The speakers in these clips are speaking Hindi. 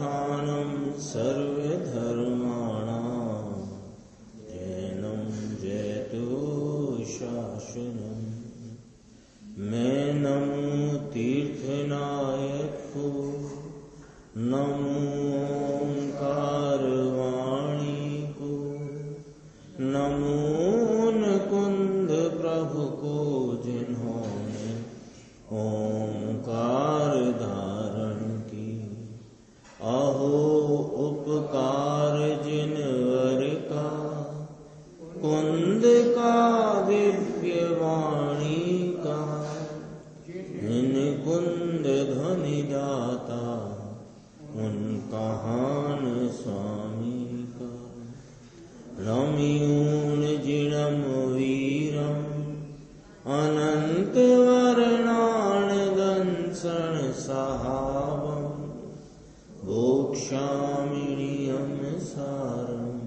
प्रधानं सर्वधर्माणां जैनं जयतु शासनं मैं नमो तीर्थनायको नमो ओंकारवाणी को नमो मुकुंद प्रभु को जिन्होंने ओंकार धारण की। अहो उपकार जिनवर का कुंद का दिव्य वाणी का इन कुंद ध्वनि दाता उनका हान स्वामी का। रम्यून जिणम वीरम अनंत वर्णान दंसन सहावम भोक्ष्यामिनियम सारम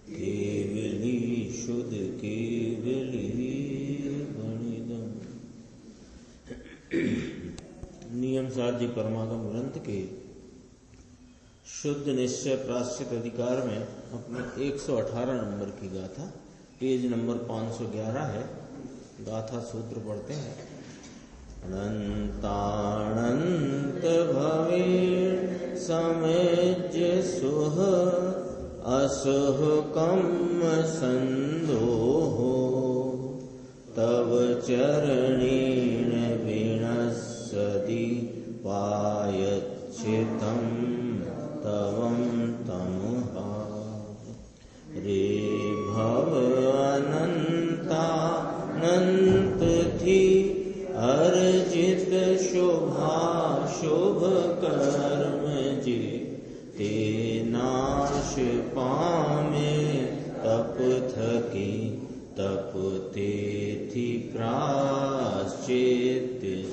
केवली शुद्ध केवली गणिदम। नियम सार जी परमागम ग्रंथ के शुद्ध निश्चय प्राश्चित अधिकार में अपने 118 नंबर की गाथा, पेज नंबर 511 है। गाथा सूत्र पढ़ते हैं। अनंतानंत भवे समेज्य सुह असुह कम संदोहो तव चरणेन विनश्यति पायच्छितं तवं तमुहा। रे भव अनंतानंत थी अर्जित शुभा शुभ कर्म जे ते नाश पामे तप थकी तप ते थी प्राश्चित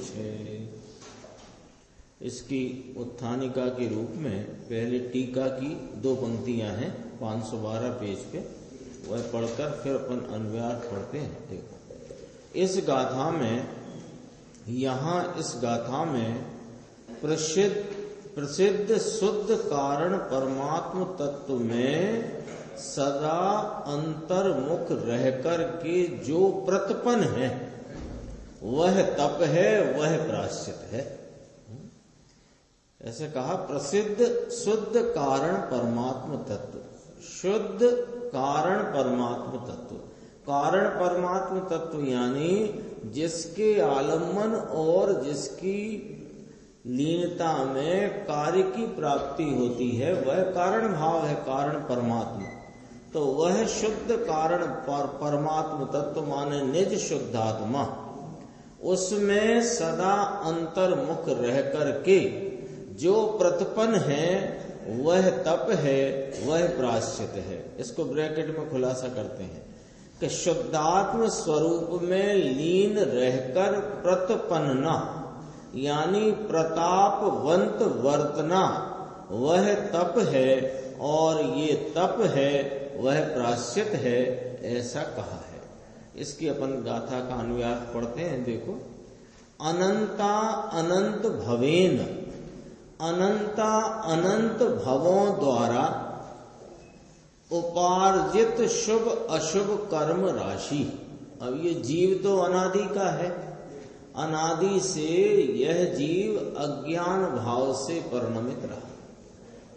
छे। इसकी उत्थानिका के रूप में पहले टीका की 2 पंक्तियां हैं 512 पेज पे, वह पढ़कर फिर अपन अन्वयार्थ पढ़ते हैं। देखो इस गाथा में, यहाँ इस गाथा में प्रसिद्ध शुद्ध कारण परमात्म तत्व में सदा अंतर्मुख रहकर के जो प्रतपन है वह तप है, वह प्रायश्चित है। ऐसे कहा प्रसिद्ध शुद्ध कारण परमात्म तत्व। शुद्ध कारण परमात्म तत्व, कारण परमात्म तत्व यानी जिसके आलम्बन और जिसकी लीनता में कार्य की प्राप्ति होती है वह कारण भाव है, कारण परमात्मा। तो वह शुद्ध कारण परमात्म तत्व माने निज शुद्धात्मा, उसमें सदा अंतर्मुख रह कर के जो प्रतिपन्न है वह तप है, वह प्रायश्चित है। इसको ब्रैकेट में खुलासा करते हैं कि शुद्धात्म स्वरूप में लीन रहकर प्रतिपन्ना यानी प्रतापवंत वर्तना वह तप है, और ये तप है वह प्रायश्चित है, ऐसा कहा है। इसकी अपन गाथा का अनुवाद पढ़ते हैं। देखो अनंता अनंत भवेन, अनंता अनंत भवों द्वारा उपार्जित शुभ अशुभ कर्म राशि। अब ये जीव तो अनादि का है, अनादि से यह जीव अज्ञान भाव से परिणमित रहा,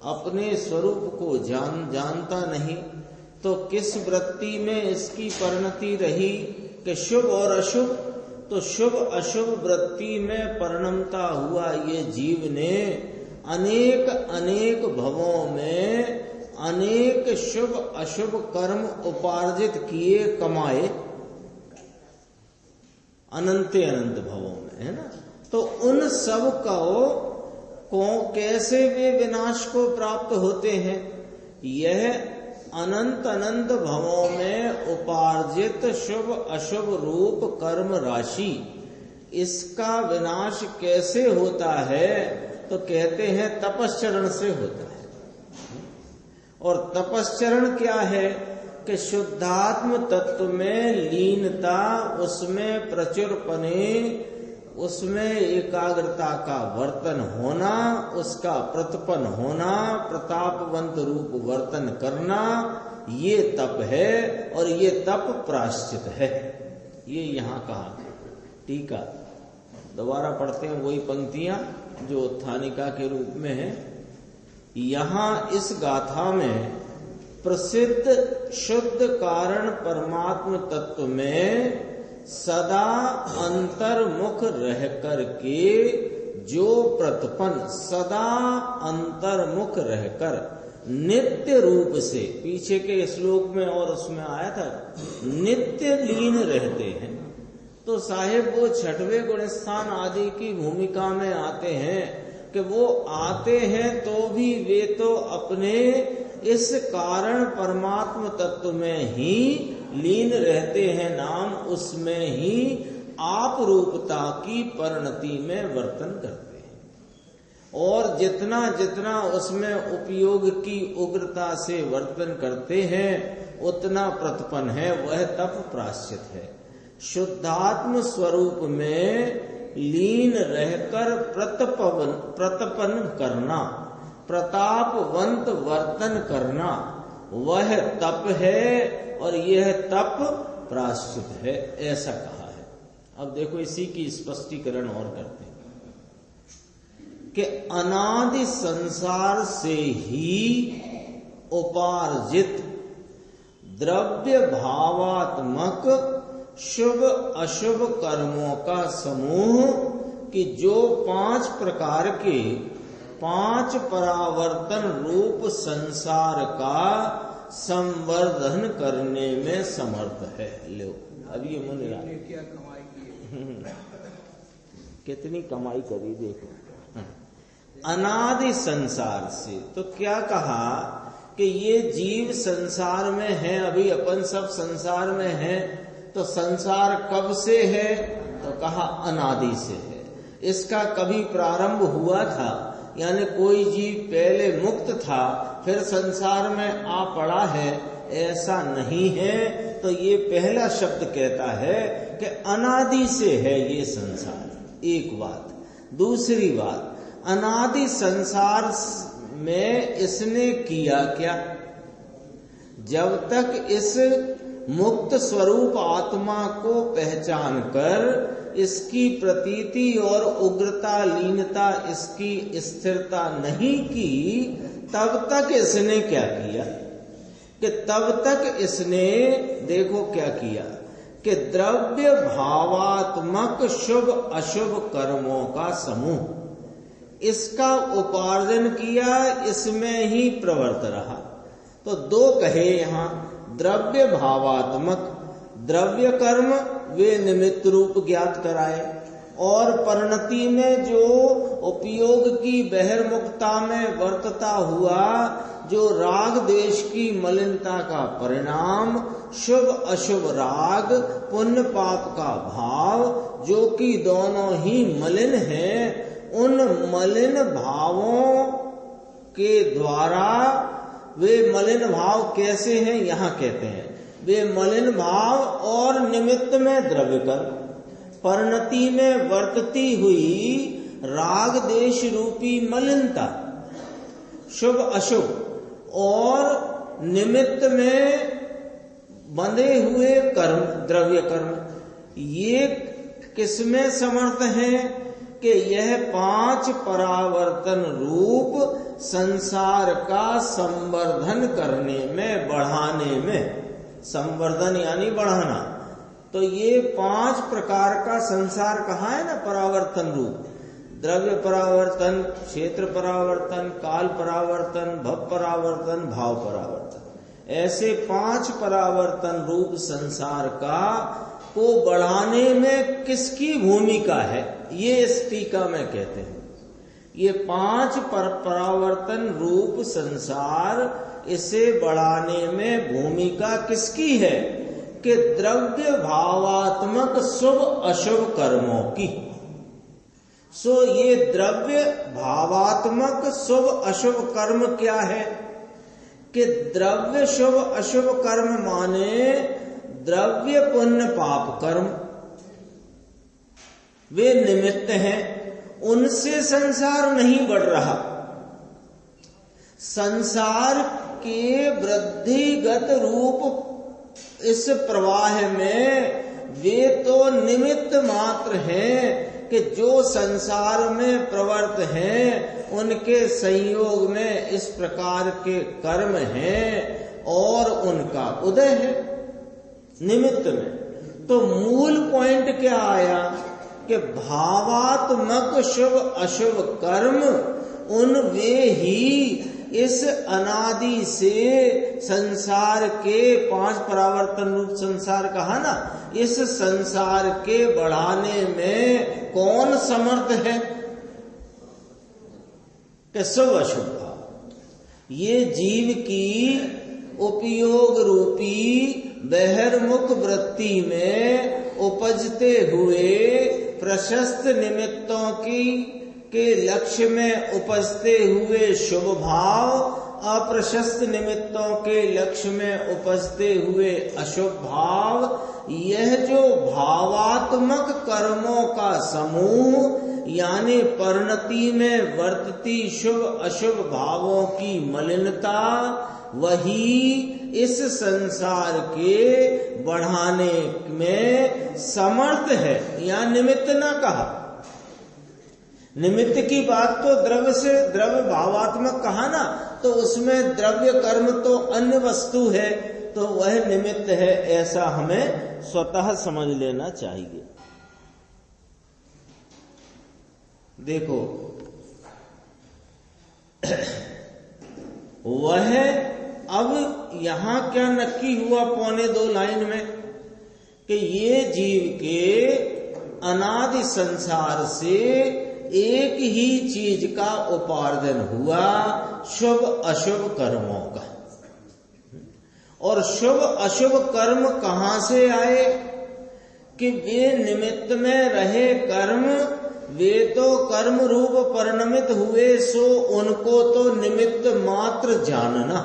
अपने स्वरूप को जानता नहीं, तो किस वृत्ति में इसकी परिणति रही कि शुभ और अशुभ, तो शुभ अशुभ वृत्ति में परिणमता हुआ ये जीव ने अनेक अनेक भवों में अनेक शुभ अशुभ कर्म उपार्जित किए, कमाए, अनंत अनंत भवों में, है ना। तो उन सब को कैसे वे विनाश को प्राप्त होते हैं? यह अनंत अनंत भवों में उपार्जित शुभ अशुभ रूप कर्म राशि, इसका विनाश कैसे होता है? तो कहते हैं तपश्चरण से होता है। और तपश्चरण क्या है कि शुद्धात्म तत्व में लीनता, उसमें प्रचुरपने, उसमें एकाग्रता का वर्तन होना, उसका प्रतिपन्न होना, प्रतापवंत रूप वर्तन करना, ये तप है और ये तप प्रायश्चित है। ये यहाँ कहा। टीका दोबारा पढ़ते हैं वही पंक्तियां जो उत्थानिका के रूप में है। यहाँ इस गाथा में प्रसिद्ध शुद्ध कारण परमात्म तत्व में सदा अंतर्मुख रह करके जो प्रतिपन्न, सदा अंतर्मुख रहकर नित्य रूप से, पीछे के श्लोक में और उसमें आया था, नित्य लीन रहते हैं। तो साहेब वो छठवें गुणस्थान आदि की भूमिका में आते हैं कि वो आते हैं तो भी वे तो अपने इस कारण परमात्म तत्व में ही लीन रहते हैं, नाम उसमें ही आप रूपता की परिणति में वर्तन करते हैं। और जितना जितना उसमें उपयोग की उग्रता से वर्तन करते हैं उतना प्रतिपन्न है, वह तप प्रायश्चित है। शुद्धात्म स्वरूप में लीन रहकर प्रतपन करना, प्रतापवंत वर्तन करना, वह तप है और यह तप प्रायश्चित है, ऐसा कहा है। अब देखो इसी की स्पष्टीकरण और करते हैं कि अनादि संसार से ही उपार्जित द्रव्य भावात्मक शुभ अशुभ कर्मों का समूह कि जो 5 प्रकार के 5 परावर्तन रूप संसार का संवर्धन करने में समर्थ है। लो अब ये मुनि क्या कमाई की, कितनी कमाई करी देखो। अनादि संसार से तो क्या कहा कि ये जीव संसार में है, अभी अपन सब संसार में है, तो संसार कब से है? तो कहा अनादि से है। इसका कभी प्रारंभ हुआ था? यानी कोई जीव पहले मुक्त था फिर संसार में आ पड़ा है? ऐसा नहीं है। तो ये पहला शब्द कहता है कि अनादि से है ये संसार, एक बात। दूसरी बात, अनादि संसार में इसने किया क्या? जब तक इस मुक्त स्वरूप आत्मा को पहचान कर इसकी प्रतीति और उग्रता लीनता, इसकी स्थिरता नहीं की, तब तक इसने क्या किया कि तब तक इसने देखो क्या किया कि द्रव्य भावात्मक शुभ अशुभ कर्मों का समूह, इसका उपार्जन किया, इसमें ही प्रवृत्त रहा। तो 2 कहे यहाँ, द्रव्य भावात्मक, द्रव्य कर्म वे निमित्त रूप ज्ञात कराए, और परिणति में जो उपयोग की बहिर्मुखता में वर्तता हुआ, जो राग देश की मलिनता का परिणाम, शुभ अशुभ राग, पुण्य पाप का भाव, जो कि दोनों ही मलिन हैं, उन मलिन भावों के द्वारा, वे मलिन भाव कैसे हैं यहाँ कहते हैं, वे मलिन भाव और निमित्त में द्रव्य कर्म, परिणति में वर्तती हुई राग देश रूपी मलिनता, शुभ अशुभ, और निमित्त में बंधे हुए कर्म, द्रव्य कर्म, ये किसमें समर्थ हैं कि यह 5 परावर्तन रूप संसार का संवर्धन करने में, बढ़ाने में, संवर्धन यानी बढ़ाना। तो ये 5 प्रकार का संसार कहाँ है ना, परावर्तन रूप, द्रव्य परावर्तन, क्षेत्र परावर्तन, काल परावर्तन, भव परावर्तन, भाव परावर्तन, ऐसे 5 परावर्तन रूप संसार का को बढ़ाने में किसकी भूमिका है, ये इस टीका में कहते हैं। ये 5 परावर्तन रूप संसार, इसे बढ़ाने में भूमिका किसकी है कि द्रव्य भावात्मक शुभ अशुभ कर्मों की। सो ये द्रव्य भावात्मक शुभ अशुभ कर्म क्या है कि द्रव्य शुभ अशुभ कर्म माने द्रव्य पुण्य पाप कर्म, वे निमित्त हैं, उनसे संसार नहीं बढ़ रहा। संसार के वृद्धिगत रूप इस प्रवाह में वे तो निमित्त मात्र हैं कि जो संसार में प्रवृत्त हैं उनके संयोग में इस प्रकार के कर्म हैं और उनका उदय है निमित्त में। तो मूल पॉइंट क्या आया कि भावात्मक शुभ अशुभ कर्म उन वे ही इस अनादि से संसार के 5 परावर्तन रूप संसार कहा ना, इस संसार के बढ़ाने में कौन समर्थ है कि शुभ अशुभ भाव ये जीव की उपयोग रूपी बहिर्मुख वृत्ति में उपजते हुए प्रशस्त निमित्तों के लक्ष्य में उपजते हुए शुभ भाव, अप्रशस्त निमित्तों के लक्ष्य में उपजते हुए अशुभ भाव, यह जो भावात्मक कर्मों का समूह यानी परिणति में वर्तती शुभ अशुभ भावों की मलिनता, वही इस संसार के बढ़ाने में समर्थ है। या निमित्त ना कहा, निमित्त की बात तो द्रव्य से द्रव्य भावात्मक कहा ना, तो उसमें द्रव्य कर्म तो अन्य वस्तु है, तो वह निमित्त है, ऐसा हमें स्वतः समझ लेना चाहिए। देखो वह अब यहां क्या नक्की हुआ 1.25 लाइन में कि ये जीव के अनादि संसार से एक ही चीज का उपार्जन हुआ, शुभ अशुभ कर्मों का। और शुभ अशुभ कर्म कहां से आए कि वे निमित्त में रहे कर्म, वे तो कर्म रूप परिणमित हुए, सो उनको तो निमित्त मात्र जानना,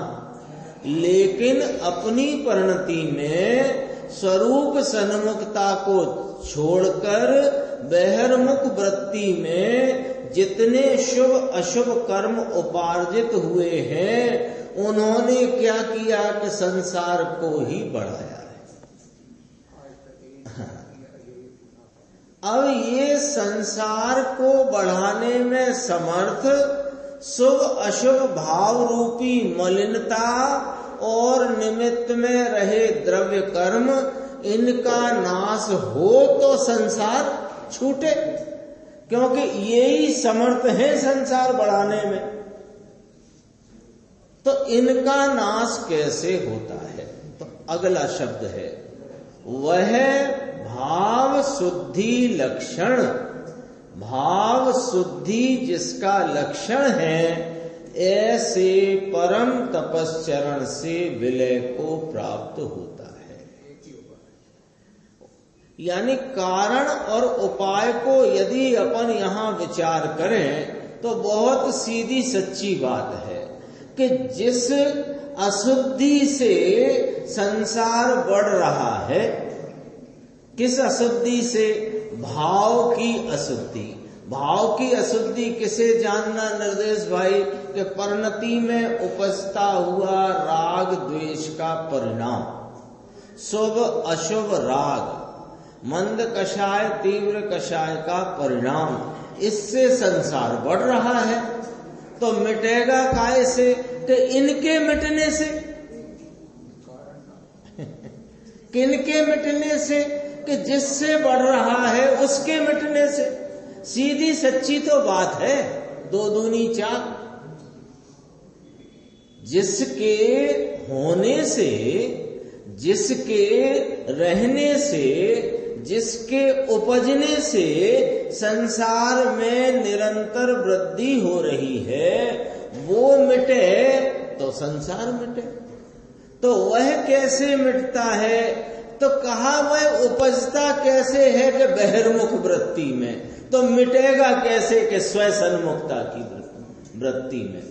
लेकिन अपनी परिणति में स्वरूप सन्मुखता को छोड़कर बहिर्मुख वृत्ति में जितने शुभ अशुभ कर्म उपार्जित हुए हैं, उन्होंने क्या किया कि संसार को ही बढ़ाया है। अब ये संसार को बढ़ाने में समर्थ शुभ अशुभ भाव रूपी मलिनता और निमित्त में रहे द्रव्य कर्म, इनका नाश हो तो संसार छूटे, क्योंकि यही समर्थ है संसार बढ़ाने में। तो इनका नाश कैसे होता है? तो अगला शब्द है वह भाव शुद्धि लक्षण। भाव शुद्धि जिसका लक्षण है, ऐसे परम तपश्चरण से विलय को प्राप्त होता है। यानी कारण और उपाय को यदि अपन यहां विचार करें तो बहुत सीधी सच्ची बात है कि जिस अशुद्धि से संसार बढ़ रहा है, किस अशुद्धि से? भाव की अशुद्धि। भाव की अशुद्धि किसे जानना निर्देश भाई? कि परिणति में उपजता हुआ राग द्वेष का परिणाम, शुभ अशुभ राग, मंद कषाय तीव्र कषाय का परिणाम, इससे संसार बढ़ रहा है। तो मिटेगा काय से? कि इनके मिटने से। किनके मिटने से? कि जिससे बढ़ रहा है उसके मिटने से। सीधी सच्ची तो बात है, 2 दूनी 4। जिसके होने से, जिसके रहने से, जिसके उपजने से संसार में निरंतर वृद्धि हो रही है, वो मिटे तो संसार मिटे। तो वह कैसे मिटता है? तो कहा वह उपजता कैसे है? कि बहिर्मुख वृत्ति में। तो मिटेगा कैसे? कि स्वयं सन्मुखता की वृत्ति में।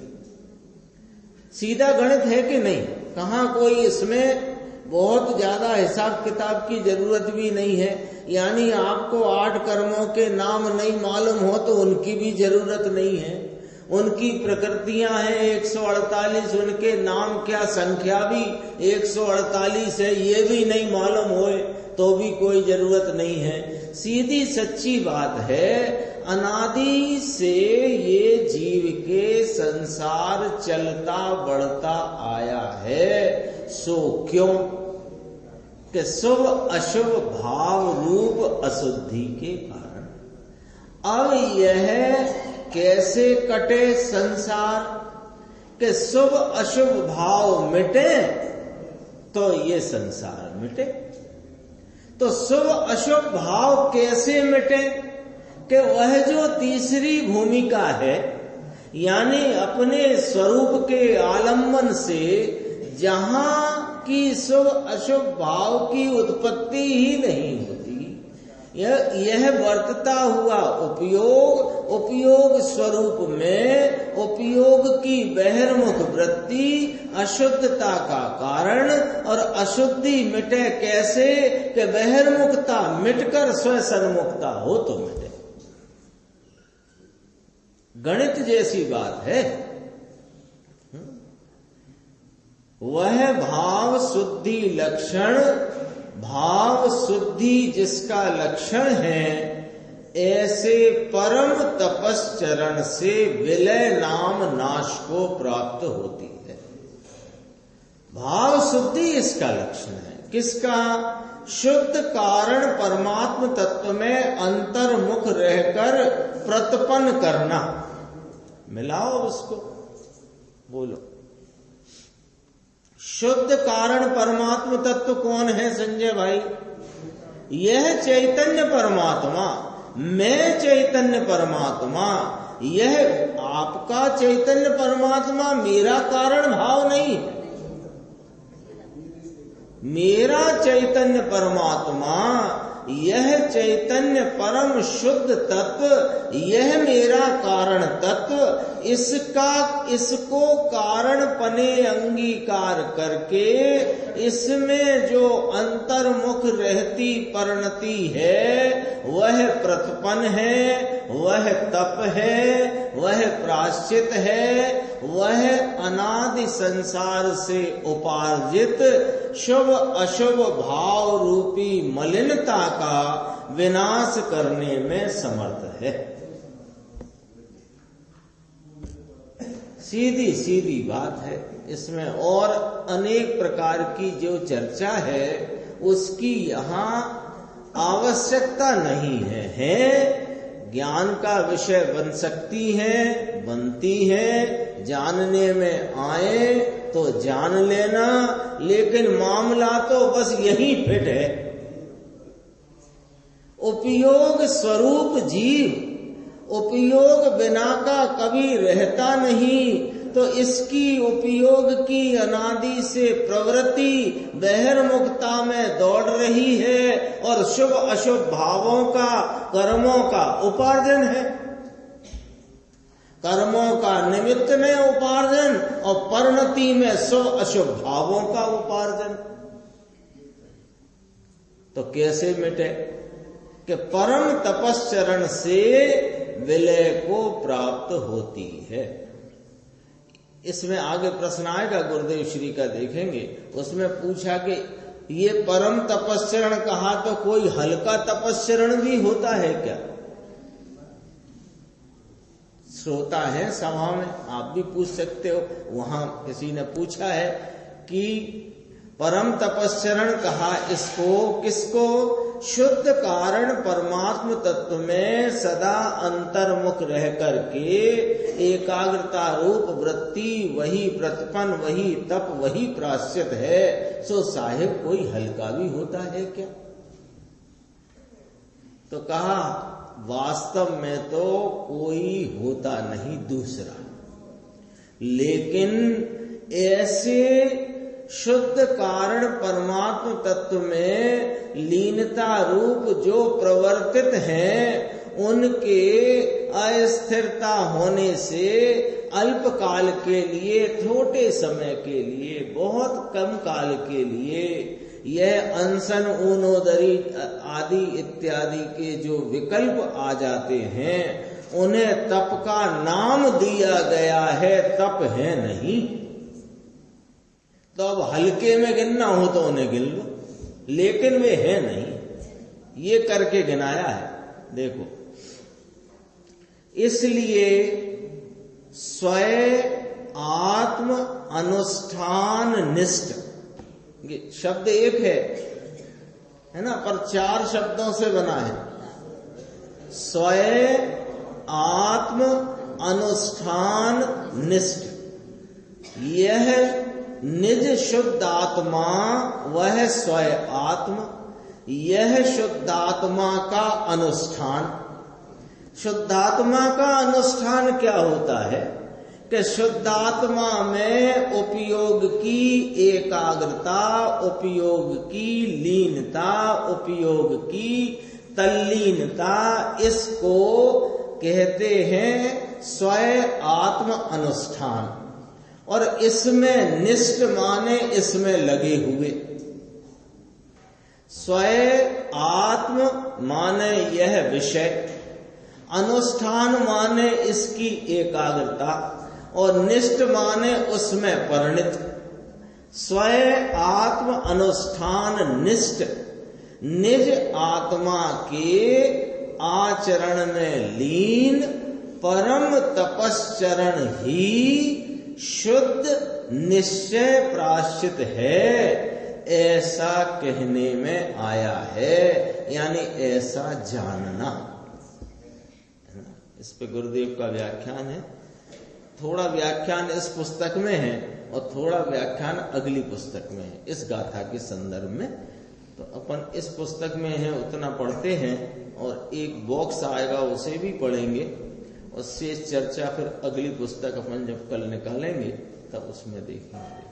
सीधा गणित है कि नहीं? कहां कोई इसमें बहुत ज्यादा हिसाब किताब की जरूरत भी नहीं है। यानी आपको 8 कर्मों के नाम नहीं मालूम हो तो उनकी भी जरूरत नहीं है। उनकी प्रकृतियां हैं 148, उनके नाम क्या संख्या भी 148 है, ये भी नहीं मालूम होए तो भी कोई जरूरत नहीं है। सीधी सच्ची बात है, अनादि से ये जीव के संसार चलता बढ़ता आया है। सो क्यों कि शुभ अशुभ भाव रूप अशुद्धि के कारण। अब यह कैसे कटे संसार के शुभ अशुभ भाव मिटे तो ये संसार मिटे। तो शुभ अशुभ भाव कैसे मिटे कि वह जो तीसरी भूमिका है, यानी अपने स्वरूप के आलम्बन से जहां की शुभ अशुभ भाव की उत्पत्ति ही नहीं होती, यह वर्तता हुआ उपयोग स्वरूप में उपयोग की बहिर्मुख वृत्ति अशुद्धता का कारण। और अशुद्धि मिटे कैसे कि बहिर्मुखता मिटकर स्वसन्मुखता हो तो मिटे। गणित जैसी बात है। वह भाव शुद्धि लक्षण, भाव शुद्धि जिसका लक्षण है, ऐसे परम तपश्चरण से विलय नाम नाश को प्राप्त होती है। भाव शुद्धि इसका लक्षण है। किसका? शुद्ध कारण परमात्म तत्व में अंतर्मुख रहकर प्रतिपन्न करना। मिलाओ उसको, बोलो। शुद्ध कारण परमात्म तत्व कौन है संजय भाई? यह चैतन्य परमात्मा, मैं चैतन्य परमात्मा, यह आपका चैतन्य परमात्मा मेरा कारण भाव नहीं है। मेरा चैतन्य परमात्मा, यह चैतन्य परम शुद्ध तत्व, यह मेरा कारण तत्व, इसको कारण पने अंगीकार करके इसमें जो अंतर्मुख रहती परिणति है, वह प्रतिपन्न है, वह तप है, वह प्रायश्चित है, वह अनादि संसार से उपार्जित शुभ अशुभ भाव रूपी मलिनता का विनाश करने में समर्थ है। सीधी सीधी बात है। इसमें और अनेक प्रकार की जो चर्चा है उसकी यहाँ आवश्यकता नहीं है। ज्ञान का विषय बन सकती है, बनती है, जानने में आए तो जान लेना, लेकिन मामला तो बस यही फिट है। उपयोग स्वरूप जीव उपयोग बिना का कभी रहता नहीं, तो इसकी उपयोग की अनादि से प्रवृत्ति बहिर्मुखता में दौड़ रही है और शुभ अशुभ भावों का, कर्मों का उपार्जन है। कर्मों का निमित्त में उपार्जन और परिणति में शुभ अशुभ भावों का उपार्जन। तो कैसे मिटे कि परम तपश्चरण से विलय को प्राप्त होती है। इसमें आगे प्रश्न आएगा गुरुदेव श्री का, देखेंगे। उसमें पूछा कि ये परम तपश्चरण कहा तो कोई हल्का तपश्चरण भी होता है क्या? श्रोता है सभा में, आप भी पूछ सकते हो। वहां किसी ने पूछा है कि परम तपश्चरण कहा इसको, किसको? शुद्ध कारण परमात्म तत्व में सदा अंतर्मुख रह करके एकाग्रता रूप वृत्ति, वही प्रतिपन्न, वही तप, वही प्रायश्चित है। सो साहिब कोई हल्का भी होता है क्या? तो कहा वास्तव में तो कोई होता नहीं दूसरा, लेकिन ऐसे शुद्ध कारण परमात्म तत्व में लीनता रूप जो प्रवर्तित हैं, उनके अस्थिरता होने से अल्प काल के लिए, छोटे समय के लिए, बहुत कम काल के लिए यह अनशन, ऊनोदरी आदि इत्यादि के जो विकल्प आ जाते हैं उन्हें तप का नाम दिया गया है, तप है नहीं। तो अब हल्के में गिनना हो तो उन्हें गिन लो, लेकिन वे है नहीं, ये करके गिनाया है। देखो, इसलिए स्वयं आत्म अनुष्ठान निष्ठ, ये शब्द एक है ना, पर 4 शब्दों से बना है। स्वयं आत्म अनुष्ठान निष्ठ, यह निज शुद्ध आत्मा वह स्वयं आत्म, यह शुद्धात्मा का अनुष्ठान। शुद्धात्मा का अनुष्ठान क्या होता है कि शुद्धात्मा में उपयोग की एकाग्रता, उपयोग की लीनता, उपयोग की तल्लीनता, इसको कहते हैं स्वयं आत्म अनुष्ठान। और इसमें निष्ठ माने इसमें लगे हुए, स्वयं आत्म माने यह विषय, अनुष्ठान माने इसकी एकाग्रता, और निष्ठ माने उसमें परिणित। स्वयं आत्म अनुष्ठान निष्ठ, निज आत्मा के आचरण में लीन परम तपश्चरण ही शुद्ध निश्चय प्राश्चित है, ऐसा कहने में आया है, यानी ऐसा जानना। इस पे गुरुदेव का व्याख्यान है। थोड़ा व्याख्यान इस पुस्तक में है और थोड़ा व्याख्यान अगली पुस्तक में है, इस गाथा के संदर्भ में। तो अपन इस पुस्तक में है उतना पढ़ते हैं, और एक बॉक्स आएगा उसे भी पढ़ेंगे, और शेष चर्चा फिर अगली पुस्तक अपन जब कल निकालेंगे तब उसमें देखेंगे।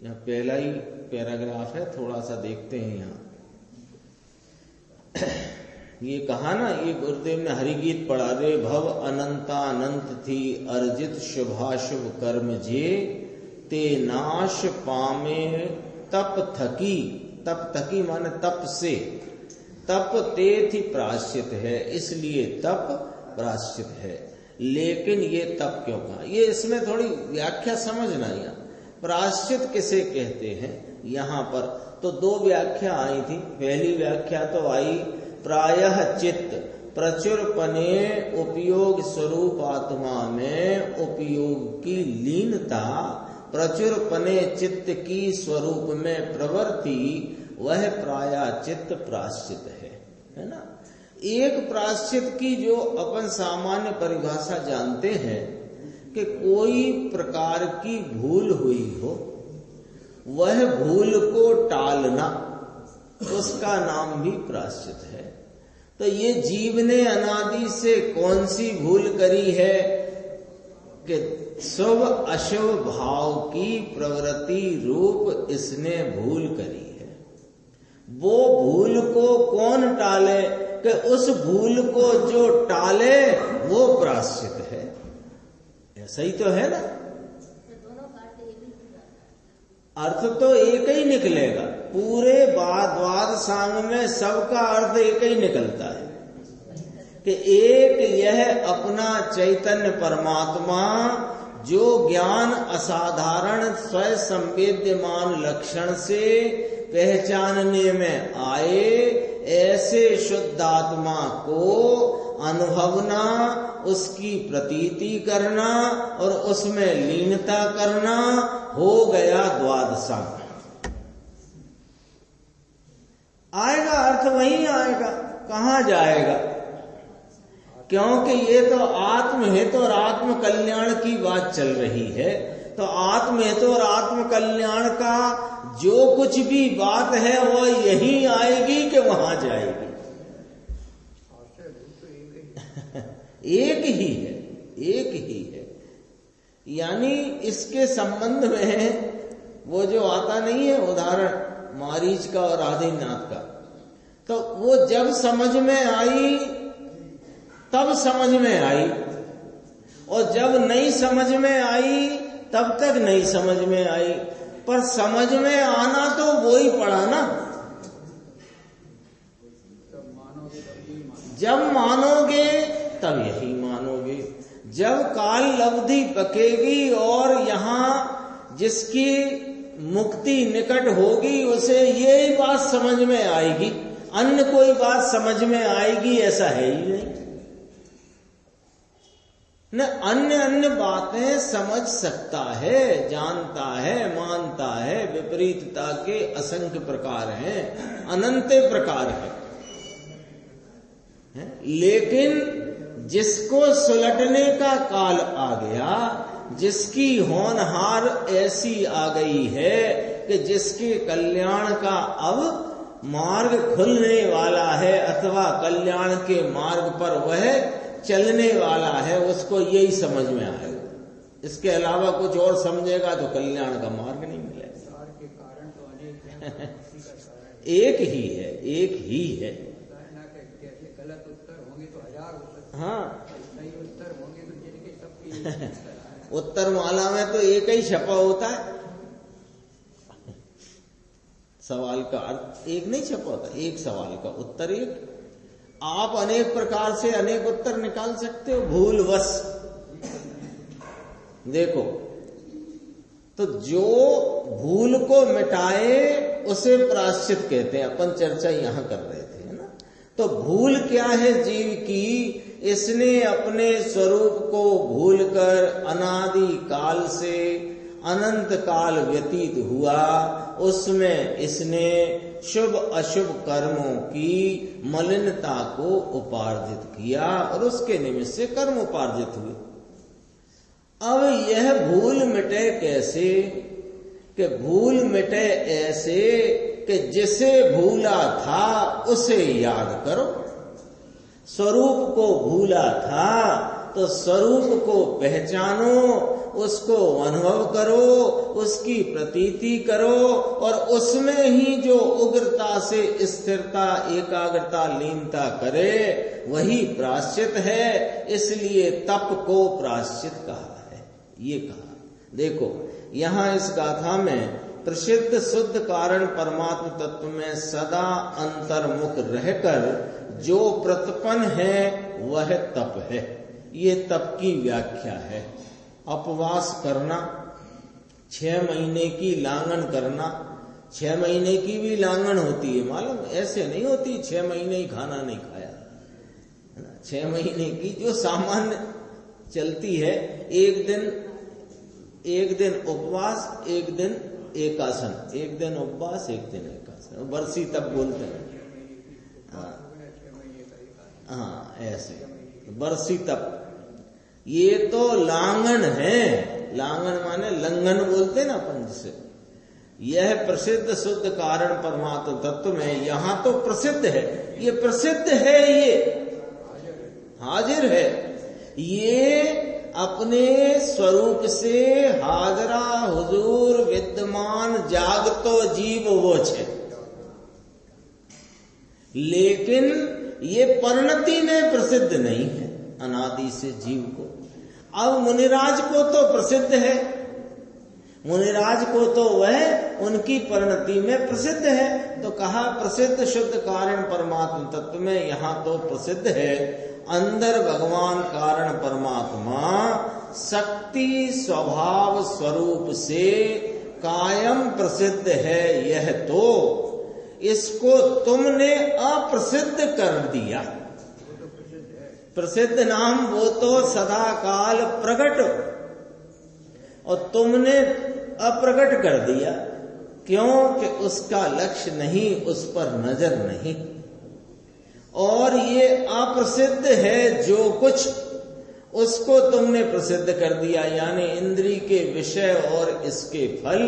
यहाँ पहला ही पैराग्राफ है, थोड़ा सा देखते हैं। यहाँ ये कहा ना, ये गुरुदेव ने हरिगीत पढ़ा दे, भव अनंतानंत थी अर्जित शुभाशुभ कर्म जे, ते नाश पामे तप थकी। तप थकी माने तप से, तप ते थी प्राश्चित है, इसलिए तप प्राश्चित है। लेकिन ये तप क्यों कहा, ये इसमें थोड़ी व्याख्या समझना। यहाँ प्राश्चित किसे कहते हैं, यहाँ पर तो 2 व्याख्या आई थी। पहली व्याख्या तो आई प्रायः चित्त प्रचुरपने उपयोग स्वरूप आत्मा में उपयोग की लीनता, प्रचुरपने चित्त की स्वरूप में प्रवृत्ति, वह प्रायश्चित प्राश्चित है ना। एक प्राश्चित की जो अपन सामान्य परिभाषा जानते हैं कि कोई प्रकार की भूल हुई हो, वह भूल को टालना, उसका नाम भी प्राश्चित है। तो ये जीव ने अनादि से कौन सी भूल करी है कि शुभ अशुभ भाव की प्रवृत्ति रूप इसने भूल करी है। वो भूल को कौन टाले कि उस भूल को जो टाले वो प्राश्चित है। ऐसा ही तो है ना, अर्थ तो एक ही निकलेगा। पूरे द्वाद सांग में सबका अर्थ एक ही निकलता है कि एक यह अपना चैतन्य परमात्मा जो ज्ञान असाधारण स्वयं संवेद्यमान लक्षण से पहचानने में आए, ऐसे शुद्धात्मा को अनुभवना, उसकी प्रतीति करना और उसमें लीनता करना हो गया द्वादशांग। आएगा अर्थ वहीं आएगा, कहाँ जाएगा? क्योंकि ये तो आत्महित और आत्म कल्याण की बात चल रही है। तो आत्महित और आत्म कल्याण का जो कुछ भी बात है वो यही आएगी कि वहां जाएगी? एक ही है, एक ही है। यानी इसके संबंध में वो जो आता नहीं है उदाहरण मारीच का और आदिनाथ का, तो वो जब समझ में आई तब समझ में आई, और जब नहीं समझ में आई तब तक नहीं समझ में आई। पर समझ में आना तो वो ही पड़ा ना। जब मानोगे तब यही मानोगे। जब काल लब्धि पकेगी और यहाँ जिसकी मुक्ति निकट होगी उसे यही बात समझ में आएगी, अन्य कोई बात समझ में आएगी ऐसा है ही नहीं। न अन्य बातें समझ सकता है, जानता है, मानता है, विपरीतता के असंख्य प्रकार हैं, अनंत प्रकार है। लेकिन जिसको सुलटने का काल आ गया, जिसकी होनहार ऐसी आ गई है कि जिसके कल्याण का अब मार्ग खुलने वाला है अथवा कल्याण के मार्ग पर वह चलने वाला है, उसको यही समझ में आएगा। इसके अलावा कुछ और समझेगा तो कल्याण का मार्ग नहीं मिलेगा। के कारण तो अनेक एक ही है, एक ही है। गलत उत्तर होंगे तो हजार हो सकते, हाँ, सही उत्तर होंगे तो जिनके सबकी उत्तर माला में तो एक ही छपा होता है। सवाल का अर्थ एक नहीं छपा होता, एक सवाल का उत्तर एक। आप अनेक प्रकार से अनेक उत्तर निकाल सकते हो भूलवश। देखो, तो जो भूल को मिटाए उसे प्रायश्चित कहते हैं। अपन चर्चा यहां कर रहे थे, है ना। तो भूल क्या है जीव की? इसने अपने स्वरूप को भूलकर अनादि काल से अनंत काल व्यतीत हुआ, उसमें इसने शुभ अशुभ कर्मों की मलिनता को उपार्जित किया और उसके निमित्त से कर्म उपार्जित हुए। अब यह भूल मिटे कैसे? कि भूल मिटे ऐसे कि जिसे भूला था उसे याद करो। स्वरूप को भूला था तो स्वरूप को पहचानो, उसको अनुभव करो, उसकी प्रतीति करो और उसमें ही जो उग्रता से स्थिरता, एकाग्रता, लीनता करे वही प्रायश्चित है। इसलिए तप को प्रायश्चित कहा है। ये कहा, देखो यहाँ इस गाथा में प्रसिद्ध शुद्ध कारण परमात्म तत्व में सदा अंतर्मुख रहकर जो प्रतिपन्न है वह तप है। ये तप की व्याख्या है। उपवास करना, 6 महीने की लांगन करना। 6 महीने की भी लांगन होती है, मालूम? ऐसे नहीं होती 6 महीने ही खाना नहीं खाया। 6 महीने की जो सामान्य चलती है, एक दिन उपवास, एक दिन एकासन, एक दिन उपवास, एक दिन एकासन, बरसी तप बोलते हैं। हाँ, ऐसे बरसी तप। ये तो लांगन है। लांगन माने लंघन बोलते ना अपन जिसे। यह प्रसिद्ध शुद्ध कारण परमात्म तत्व में यहाँ तो प्रसिद्ध है, ये प्रसिद्ध है, ये हाजिर है। ये अपने स्वरूप से हाजरा हुजूर विद्यमान जागतो जीव वो छे। लेकिन ये परिणति में प्रसिद्ध नहीं है अनादि से जीव को। अब मुनिराज को तो प्रसिद्ध है, मुनिराज को तो वह उनकी परिणति में प्रसिद्ध है। तो कहा प्रसिद्ध शुद्ध कारण परमात्म तत्व में, यहाँ तो प्रसिद्ध है अंदर भगवान कारण परमात्मा शक्ति स्वभाव स्वरूप से कायम प्रसिद्ध है। यह तो इसको तुमने अप्रसिद्ध कर दिया। प्रसिद्ध नाम वो तो सदा काल प्रकट, और तुमने अप्रकट कर दिया। क्यों? कि उसका लक्ष्य नहीं, उस पर नजर नहीं। और ये अप्रसिद्ध है जो कुछ, उसको तुमने प्रसिद्ध कर दिया। यानी इंद्री के विषय और इसके फल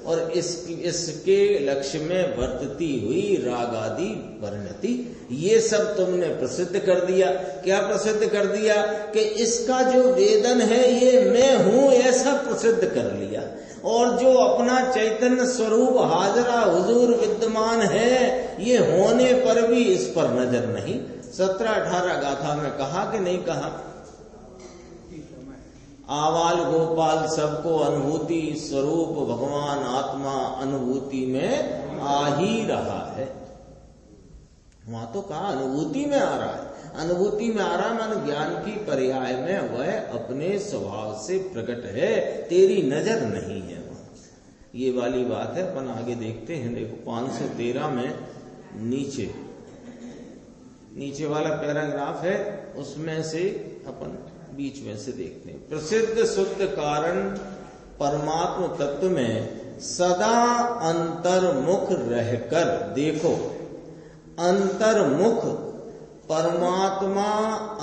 और इसके लक्ष्य में वर्तती हुई राग आदि परिणति, ये सब तुमने प्रसिद्ध कर दिया। क्या प्रसिद्ध कर दिया? कि इसका जो वेदन है ये मैं हूं, ऐसा प्रसिद्ध कर लिया। और जो अपना चैतन्य स्वरूप हाजरा हुजूर विद्यमान है, ये होने पर भी इस पर नजर नहीं। 17-18 गाथा में कहा कि नहीं कहा? आवाल गोपाल सबको अनुभूति स्वरूप भगवान आत्मा अनुभूति में आ ही रहा है। वहां तो कहा अनुभूति में आ रहा है। अनुभूति में आ रहा मन ज्ञान की पर्याय में वह अपने स्वभाव से प्रकट है, तेरी नजर नहीं है वहां। ये वाली बात है, अपन आगे देखते हैं। देखो 513 में नीचे वाला पैराग्राफ है, उसमें से अपन बीच में से देखते हैं। प्रसिद्ध शुद्ध कारण परमात्म तत्व में सदा अंतर्मुख रहकर, देखो अंतर्मुख परमात्मा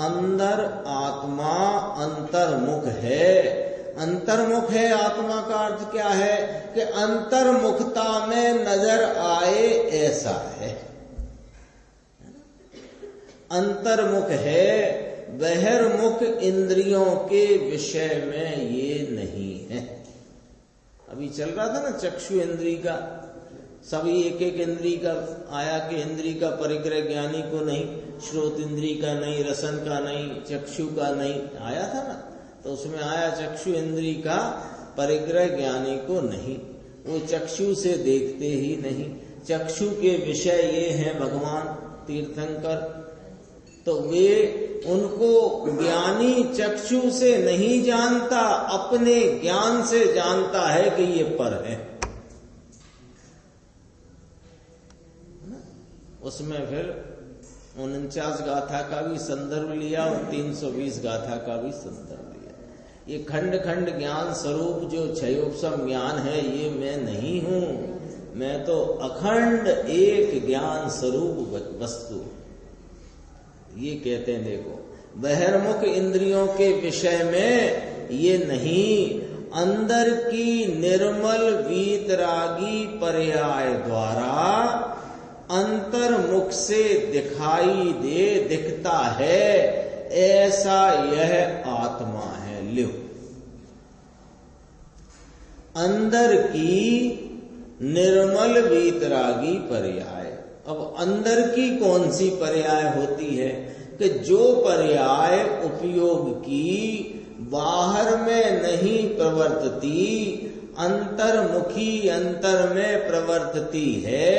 अंदर, आत्मा अंतर्मुख है। अंतर्मुख है आत्मा का अर्थ क्या है कि अंतर्मुखता में नजर आए ऐसा है। अंतर्मुख है, बहिर्मुख इंद्रियों के विषय में ये नहीं है। अभी चल रहा था ना चक्षु इंद्री का, सभी एक एक इंद्री का आया कि इंद्री का परिग्रह ज्ञानी को नहीं, श्रोत इंद्री का नहीं, रसन का नहीं, चक्षु का नहीं, आया था ना। तो उसमें आया चक्षु इंद्री का परिग्रह ज्ञानी को नहीं, वो चक्षु से देखते ही नहीं। चक्षु के विषय ये हैं भगवान तीर्थंकर, तो वे उनको ज्ञानी चक्षु से नहीं जानता, अपने ज्ञान से जानता है कि ये पर है। उसमें फिर 49 गाथा का भी संदर्भ लिया और 320 गाथा का भी संदर्भ लिया। ये खंड खंड ज्ञान स्वरूप जो क्षयोपम ज्ञान है, ये मैं नहीं हूं, मैं तो अखंड एक ज्ञान स्वरूप वस्तु। ये कहते हैं देखो बहिर्मुख इंद्रियों के विषय में ये नहीं, अंदर की निर्मल वीतरागी पर्याय द्वारा अंतर्मुख से दिखाई दिखता है, ऐसा यह आत्मा है। ल्यो, अंदर की निर्मल वीतरागी पर्याय। अब अंदर की कौन सी पर्याय होती है कि जो पर्याय उपयोग की बाहर में नहीं प्रवर्तती, अंतर्मुखी अंतर में प्रवर्तती है,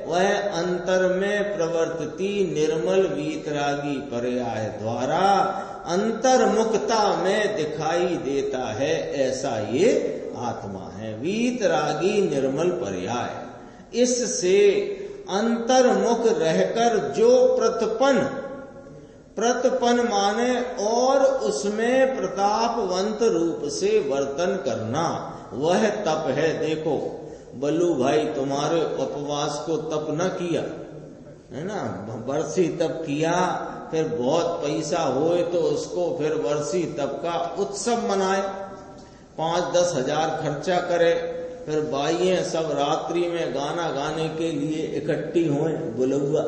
वह अंतर में प्रवर्तती निर्मल वीतरागी पर्याय द्वारा अंतर्मुखता में दिखाई देता है, ऐसा ये आत्मा है। वीतरागी निर्मल पर्याय, इससे अंतर्मुख रहकर जो प्रतपन माने और उसमें प्रतापवंत रूप से वर्तन करना, वह तप है। देखो बल्लू भाई तुम्हारे उपवास को तप न किया है ना, वर्षी तप किया, फिर बहुत पैसा होए तो उसको फिर वर्षी तप का उत्सव मनाए, 5-10 हजार खर्चा करे, फिर बाइये सब रात्रि में गाना गाने के लिए इकट्ठी हुए बुलुआ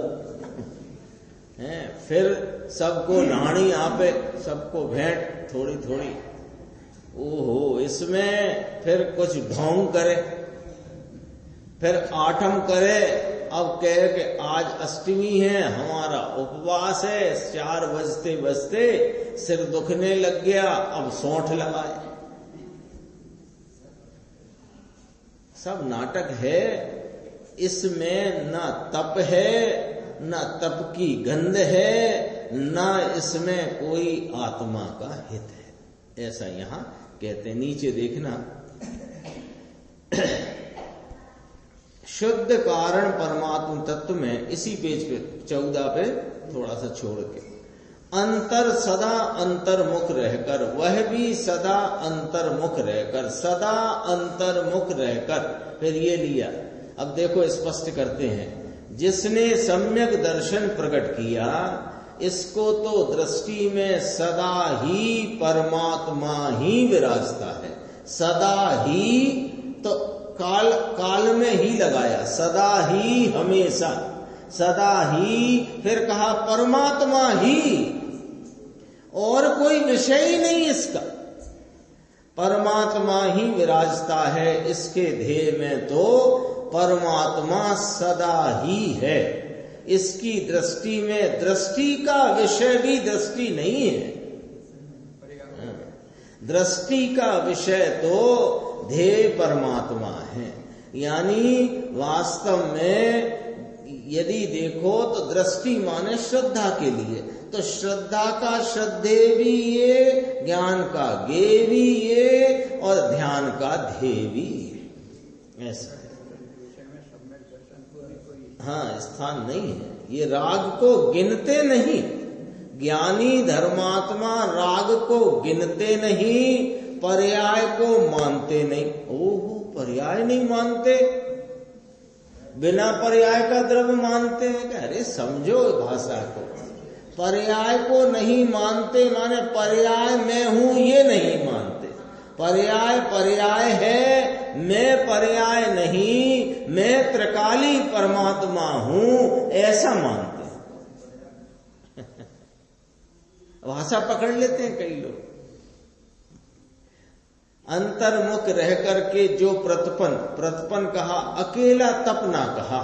हैं, फिर सबको लाणी आपे, सबको भेंट थोड़ी थोड़ी। ओहो, इसमें फिर कुछ ढोंग करे, फिर आठम करे। अब कहे कि आज अष्टमी है, हमारा उपवास है, 4 बजते बजते सिर दुखने लग गया, अब सौंठ लगाए। सब नाटक है, इसमें न तप है, न तप की गंध है, न इसमें कोई आत्मा का हित है, ऐसा यहां कहते। नीचे देखना, शुद्ध कारण परमात्म तत्व में, इसी पेज पे 14 पे थोड़ा सा छोड़ के, अंतर सदा अंतर्मुख रहकर, वह भी सदा अंतर्मुख रहकर, सदा अंतर्मुख रहकर, फिर ये लिया। अब देखो स्पष्ट करते हैं, जिसने सम्यक दर्शन प्रकट किया, इसको तो दृष्टि में सदा ही परमात्मा ही विराजता है। सदा ही तो काल में ही लगाया, सदा ही, हमेशा, सदा ही, फिर कहा परमात्मा ही, और कोई विषय ही नहीं इसका, परमात्मा ही विराजता है। इसके ध्येय में तो परमात्मा सदा ही है। इसकी दृष्टि में दृष्टि का विषय भी दृष्टि नहीं है। दृष्टि का विषय तो ध्येय परमात्मा है। यानी वास्तव में यदि देखो तो दृष्टि माने श्रद्धा के लिए, तो श्रद्धा का श्रद्धे भी ये, ज्ञान का गे भी ये, और ध्यान का ध्येय भी ये। ऐसा है। हाँ, स्थान नहीं है। ये राग को गिनते नहीं, ज्ञानी धर्मात्मा राग को गिनते नहीं, पर्याय को मानते नहीं। ओहो, पर्याय नहीं मानते, बिना पर्याय का द्रव्य मानते हैं क्या? अरे समझो भाषा को, पर्याय को नहीं मानते माने पर्याय मैं हूं ये नहीं मानते। पर्याय पर्याय है, मैं पर्याय नहीं, मैं त्रिकाली परमात्मा हूं, ऐसा मानते हैं। भाषा पकड़ लेते हैं कई लोग। अंतर्मुख रह करके जो प्रतपन कहा, अकेला तप ना कहा।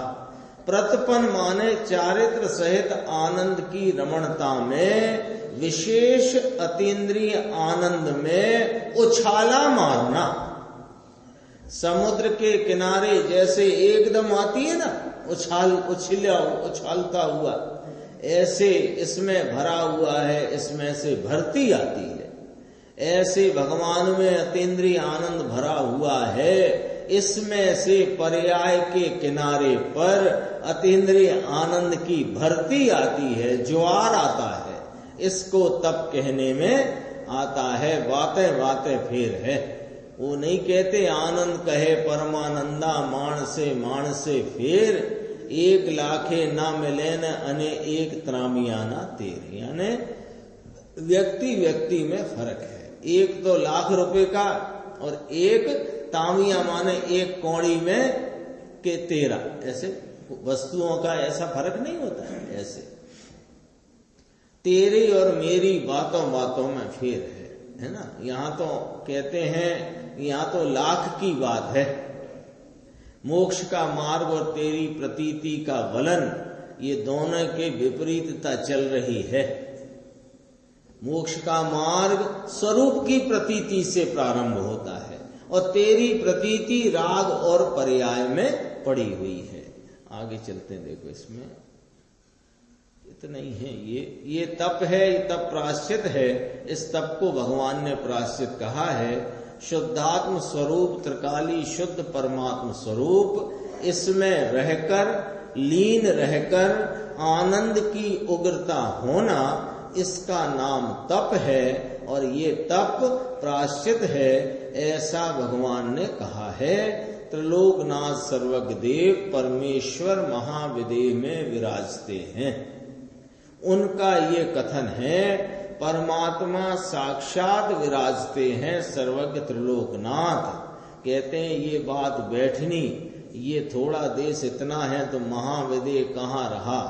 प्रतपन माने चारित्र सहित आनंद की रमणता में, विशेष अतीन्द्रिय आनंद में उछाला मारना। समुद्र के किनारे जैसे एकदम आती है ना उछालता हुआ, ऐसे इसमें भरा हुआ है, इसमें से भरती आती है। ऐसे भगवान में अतीन्द्रिय आनंद भरा हुआ है, इसमें से पर्याय के किनारे पर अतीन्द्रिय आनंद की भरती आती है, ज्वार आता है। इसको तप कहने में आता है। बातें बातें फिर है, वो नहीं कहते आनंद कहे परमानंदा, मान से फिर 1 लाखे ना मिले न अने एक त्रामियाना तेरे। यानी व्यक्ति व्यक्ति में फर्क है। एक तो लाख रुपए का और एक तामिया माने एक कौड़ी में के 13, ऐसे वस्तुओं का ऐसा फर्क नहीं होता है। ऐसे तेरी और मेरी बातों बातों में फेर है ना। यहाँ तो कहते हैं, यहाँ तो लाख की बात है। मोक्ष का मार्ग और तेरी प्रतीति का वलन, ये दोनों के विपरीतता चल रही है। मोक्ष का मार्ग स्वरूप की प्रतीति से प्रारंभ होता है और तेरी प्रतीति राग और पर्याय में पड़ी हुई है। आगे चलते हैं, देखो इसमें इतना ही है। ये तप है, ये तप प्रायश्चित है। इस तप को भगवान ने प्रायश्चित कहा है। शुद्धात्म स्वरूप त्रिकाली शुद्ध परमात्म स्वरूप, इसमें रहकर लीन रहकर आनंद की उग्रता होना, इसका नाम तप है और ये तप प्रायश्चित है, ऐसा भगवान ने कहा है। त्रिलोकनाथ सर्वज्ञ देव परमेश्वर महाविदेह में विराजते हैं, उनका ये कथन है। परमात्मा साक्षात विराजते हैं सर्वज्ञ त्रिलोकनाथ। कहते हैं ये बात बैठनी, ये थोड़ा देश इतना है तो महाविदेह कहाँ रहा,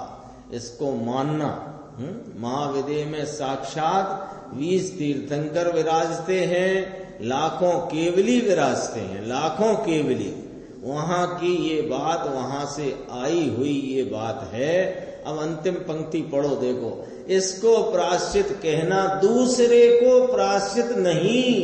इसको मानना। महाविदेह में साक्षात 20 तीर्थंकर विराजते हैं, लाखों केवली विराजते हैं, लाखों केवली। वहां की ये बात वहां से आई हुई ये बात है। अब अंतिम पंक्ति पढ़ो, देखो, इसको प्रायश्चित कहना, दूसरे को प्रायश्चित नहीं,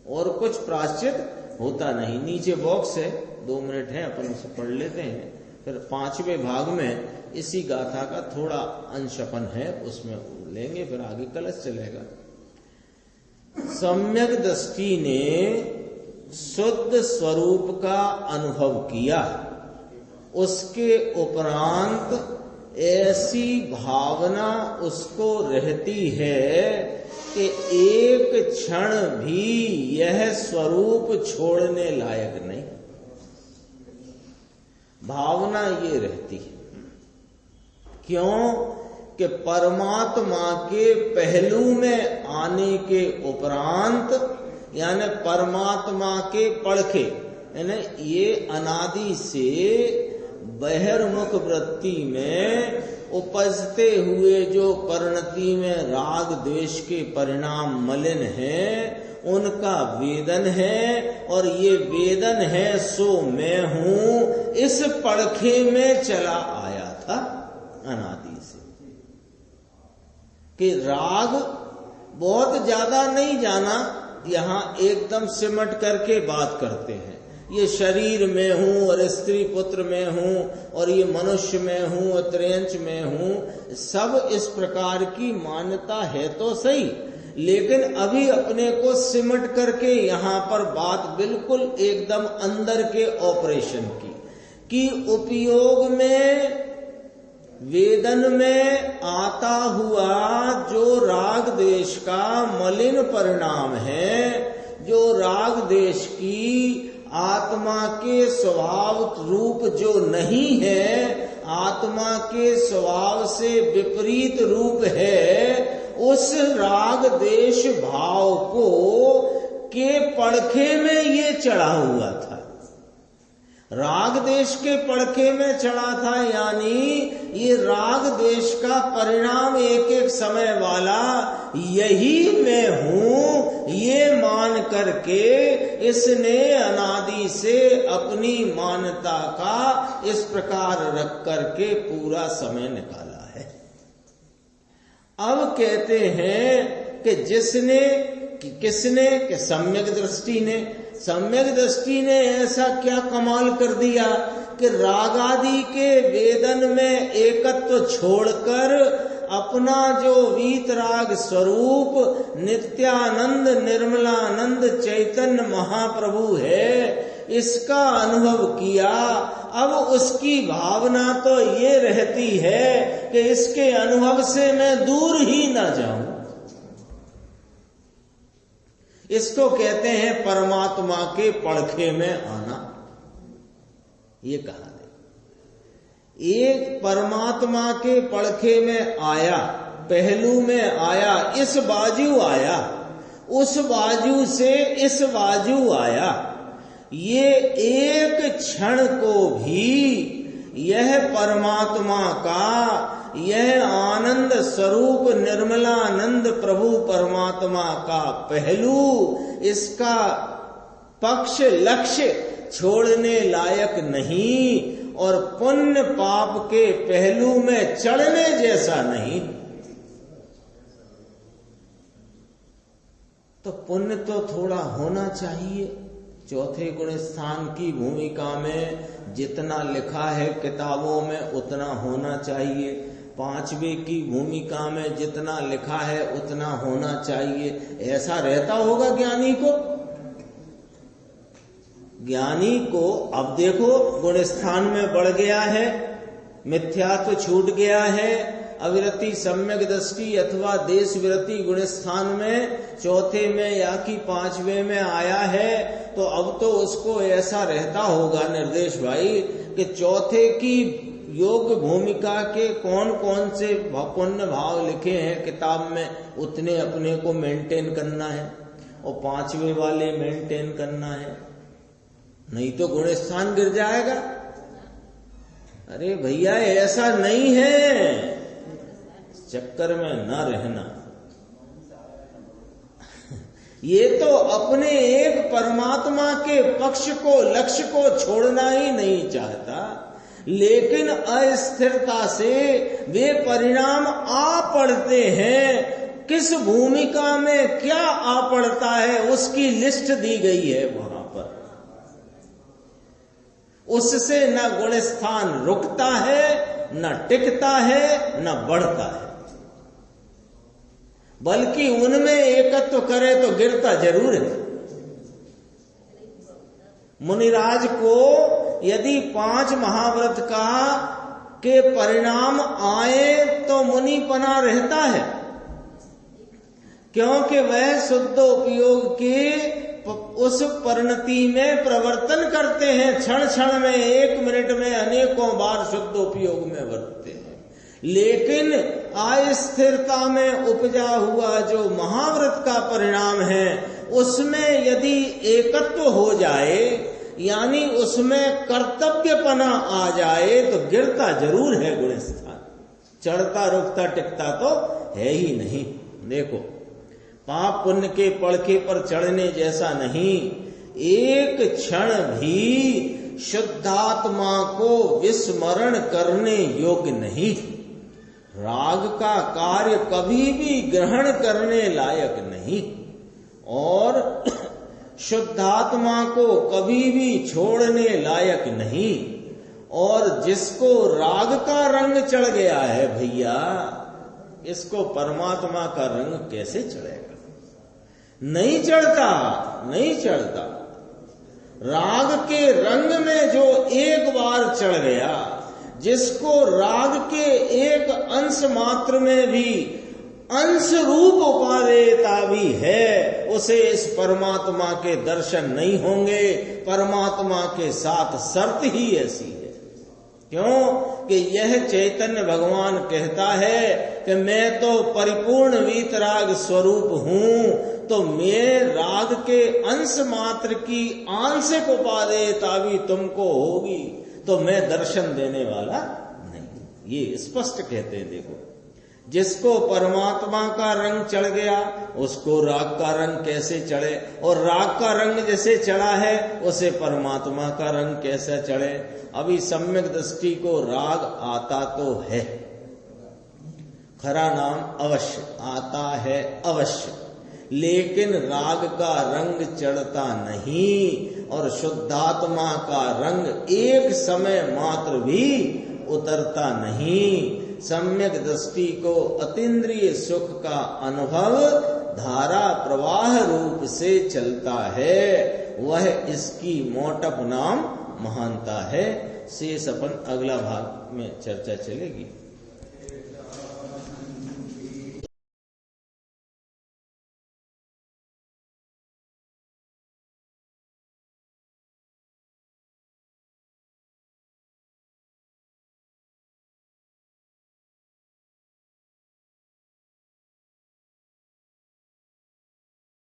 और कुछ प्रायश्चित होता नहीं। नीचे बॉक्स है, 2 मिनट है, अपन उसे पढ़ लेते हैं। फिर 5वें भाग में इसी गाथा का थोड़ा अंश अपन है, उसमें लेंगे, फिर आगे कलश चलेगा। सम्यक दृष्टि ने शुद्ध स्वरूप का अनुभव किया, उसके उपरांत ऐसी भावना उसको रहती है कि एक क्षण भी यह स्वरूप छोड़ने लायक नहीं। भावना ये रहती है। क्यों? कि परमात्मा के पहलू में आने के उपरांत, यानी परमात्मा के पड़खे, यानी ये अनादि से बहिर्मुख वृत्ति में उपजते हुए जो परिणति में राग द्वेष के परिणाम मलिन हैं, उनका वेदन है। और ये वेदन है सो मैं हूं, इस पड़खे में चला आया था। था अनादि से, कि राग बहुत ज्यादा नहीं जाना, यहां एकदम सिमट करके बात करते हैं। ये शरीर में हूं और स्त्री पुत्र में हूं और ये मनुष्य में हूं और त्रियंच में हूं, सब इस प्रकार की मान्यता है तो सही, लेकिन अभी अपने को सिमट करके यहाँ पर बात बिल्कुल एकदम अंदर के ऑपरेशन की, कि उपयोग में वेदन में आता हुआ जो राग द्वेष का मलिन परिणाम है, जो राग द्वेष की आत्मा के स्वभाव रूप जो नहीं है, आत्मा के स्वभाव से विपरीत रूप है, उस राग द्वेष भाव को के पड़खे में ये चढ़ा हुआ था, राग द्वेष के पड़खे में चढ़ा था। यानी ये राग द्वेष का परिणाम एक एक समय वाला यही मैं हूं, ये मान करके इसने अनादि से अपनी मान्यता का इस प्रकार रख करके पूरा समय निकाला है। अब कहते हैं कि जिसने किसने कि सम्यक दृष्टि ने ऐसा क्या कमाल कर दिया कि रागादि के वेदन में एकत्व छोड़कर अपना जो वीतराग स्वरूप नित्यानंद निर्मलानंद चैतन्य महाप्रभु है, इसका अनुभव किया। अब उसकी भावना तो ये रहती है कि इसके अनुभव से मैं दूर ही ना जाऊं। इसको कहते हैं परमात्मा के पड़खे में आना। ये कहा दे, एक परमात्मा के पड़खे में आया, पहलू में आया, इस बाजू आया, उस बाजू से इस बाजू आया। ये एक क्षण को भी यह परमात्मा का, यह आनंद स्वरूप निर्मलानंद प्रभु परमात्मा का पहलू, इसका पक्ष लक्ष्य छोड़ने लायक नहीं और पुण्य पाप के पहलू में चढ़ने जैसा नहीं। तो पुण्य तो थोड़ा होना चाहिए। चौथे गुण स्थान की भूमिका में जितना लिखा है किताबों में उतना होना चाहिए। पांचवें की भूमिका में जितना लिखा है उतना होना चाहिए। ऐसा रहता होगा ज्ञानी को। ज्ञानी को अब देखो गुण स्थान में बढ़ गया है, मिथ्यात्व छूट गया है, अविरति सम्यक दृष्टि अथवा देश विरति गुण स्थान में चौथे में या कि पांचवें में आया है। तो अब तो उसको ऐसा रहता होगा निर्देश भाई कि चौथे की योग भूमिका के कौन कौन से पुण्य भाव लिखे हैं किताब में, उतने अपने को मेंटेन करना है और पांचवें वाले मेंटेन करना है, नहीं तो गुण स्थान गिर जाएगा। अरे भैया ऐसा नहीं है, चक्कर में न रहना। ये तो अपने एक परमात्मा के पक्ष को, लक्ष्य को छोड़ना ही नहीं चाहता, लेकिन अस्थिरता से वे परिणाम आ पड़ते हैं। किस भूमिका में क्या आ पड़ता है उसकी लिस्ट दी गई है वहां पर। उससे न गुण स्थान रुकता है, न टिकता है, न बढ़ता है, बल्कि उनमें एकत्व करे तो गिरता जरूर है। मुनिराज को यदि 5 महाव्रत का के परिणाम आए तो मुनिपना रहता है, क्योंकि वह शुद्ध उपयोग के उस परिणति में प्रवर्तन करते हैं। क्षण क्षण में, 1 मिनट में अनेकों बार शुद्ध उपयोग में वर्तते हैं। लेकिन अस्थिरता में उपजा हुआ जो महाव्रत का परिणाम है, उसमें यदि एकत्व हो जाए, यानी उसमें कर्तव्यपना आ जाए, तो गिरता जरूर है गुण स्थान, चढ़ता रुकता टिकता तो है ही नहीं। देखो, पाप पुण्य के पड़के पर चढ़ने जैसा नहीं। एक क्षण भी शुद्धात्मा को विस्मरण करने योग्य नहीं। राग का कार्य कभी भी ग्रहण करने लायक नहीं और शुद्धात्मा को कभी भी छोड़ने लायक नहीं। और जिसको राग का रंग चढ़ गया है भैया, इसको परमात्मा का रंग कैसे चढ़ेगा? नहीं चढ़ता, नहीं चढ़ता। राग के रंग में जो एक बार चढ़ गया, जिसको राग के एक अंश मात्र में भी अंश रूप उपादेयता भी है, उसे इस परमात्मा के दर्शन नहीं होंगे। परमात्मा के साथ शर्त ही ऐसी है। क्यों कि यह चैतन्य भगवान कहता है कि मैं तो परिपूर्ण वीतराग स्वरूप हूं, तो मैं राग के अंश मात्र की आंशिक उपादेयता भी तुमको होगी, तो मैं दर्शन देने वाला नहीं। ये स्पष्ट कहते हैं। देखो, जिसको परमात्मा का रंग चढ़ गया, उसको राग का रंग कैसे चढ़े? और राग का रंग जैसे चढ़ा है, उसे परमात्मा का रंग कैसे चढ़े? अभी सम्यक दृष्टि को राग आता तो है, खरा नाम अवश्य आता है अवश्य, लेकिन राग का रंग चढ़ता नहीं और शुद्धात्मा का रंग एक समय मात्र भी उतरता नहीं। सम्यक दृष्टि को अतीन्द्रिय सुख का अनुभव धारा प्रवाह रूप से चलता है, वह इसकी मोटप नाम महानता है। शेष अपन अगला भाग में चर्चा चलेगी।